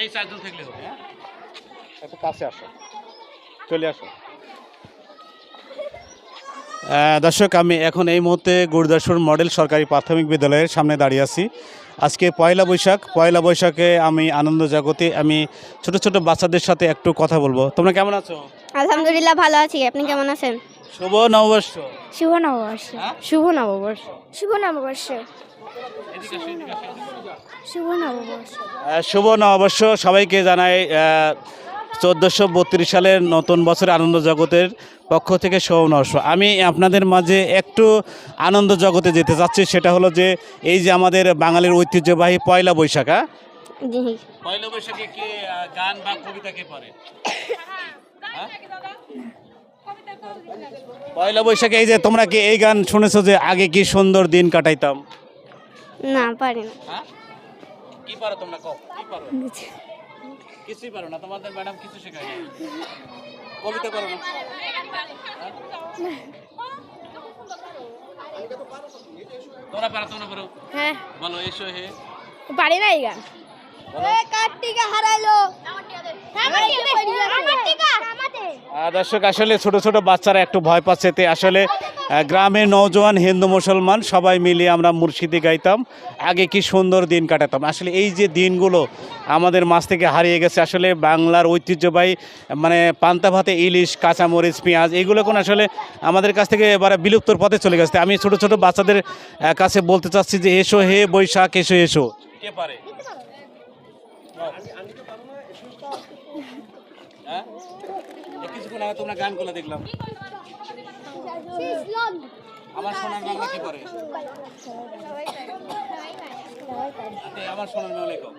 এই চারজন থাকলে হবে। হ্যাঁ, একটু কাছে আসো, চলে আসো। দর্শক, আমি এখন এই মুহূর্তে গুরুদাসপুর মডেল সরকারি প্রাথমিক বিদ্যালয়ের সামনে দাঁড়িয়ে আছি। আজকে পয়লা বৈশাখ। পয়লা বৈশাখে আমি আনন্দ জগতে আমি ছোট ছোট বাচ্চাদের সাথে একটু কথা বলবো। তোমরা কেমন আছো? আলহামদুলিল্লাহ ভালো আছি, আপনি কেমন আছেন? শুভ নববর্ষ। শুভ নববর্ষ। হ্যাঁ? শুভ নববর্ষ। শুভ নববর্ষ। এদিকে আসো, এদিকে আসো। শুভ নববর্ষ। শুভ নববর্ষ সবাইকে জানাই। 1432 সালের নতুন বছরের আনন্দ জগতের পক্ষ থেকে শুভ নববর্ষ। আমি আপনাদের মাঝে একটু আনন্দ জগতে যেতে চাচ্ছি। সেটা হলো যে এই যে আমাদের বাঙালির ঐতিহ্যবাহী পয়লা বৈশাখ। হ্যাঁ? জি। পয়লা বৈশাখে কে গান বা কবিতা কে পারে? হ্যাঁ? পয়লা বৈশাখে এই যে তোমরা কি এই গান শুনেছো যে আগে কি সুন্দর দিন কাটাইতাম? না, পারি না। হ্যাঁ? কি পারো তোমরা, কও কি পারো? কিছুই পারো না, তোমাদের ম্যাডাম কিছু শেখায় না। কবিতা পারো না? তোমরা পারো, তোমরা পারো। হ্যাঁ, বলো, এসো হে। পারি না এই গান। কার্তিকা হারাইলো। দর্শক, আসলে ছোট ছোট বাচ্চারা একটু ভয় পাচ্ছে। তে আসলে গ্রামের নওজোয়ান হিন্দু মুসলমান সবাই মিলে আমরা মুর্শিদি গাইতাম, আগে কি সুন্দর দিন কাটাতাম। আসলে এই যে দিনগুলো আমাদের মাছ থেকে হারিয়ে গেছে। আসলে বাংলার ঐতিহ্যবাহী মানে পান্তা ভাতে ইলিশ, কাঁচামরিচ, পেঁয়াজ এগুলো কোন আসলে আমাদের কাছ থেকে এবারে বিলুপ্তর পথে চলে গেছে। আমি ছোট ছোট বাচ্চাদের কাছে বলতে চাচ্ছি যে এসো হে বৈশাখ, এসো এসো। কে পারে? হ্যাঁ? কিছুক্ষণ আগে তোমরা গান গুলো দেখলাম। আমার সোনার বাংলা কি পারে? আমার সোনার বাংলা কও।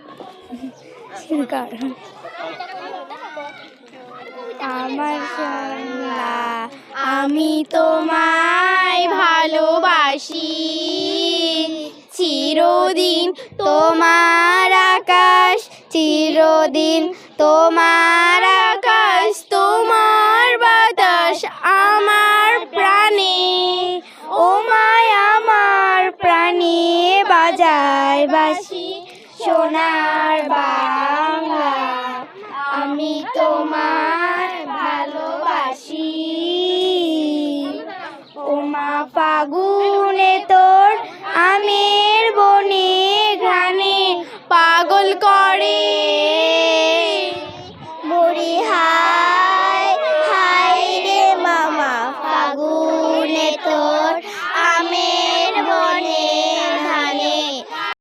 আমার সোনা, আমি তোমায় ভালোবাসি, চিরদিন তোমার আকাশ, চিরদিন তোমার আকাশ, তোমার বাতাস আমার প্রাণে, ও মায় আমার প্রাণে বাজায় বাঁশি সোনার বাংলা, আমি তোমায় ভালোবাসি। ও মা ফাগুনে তোর আমের বনে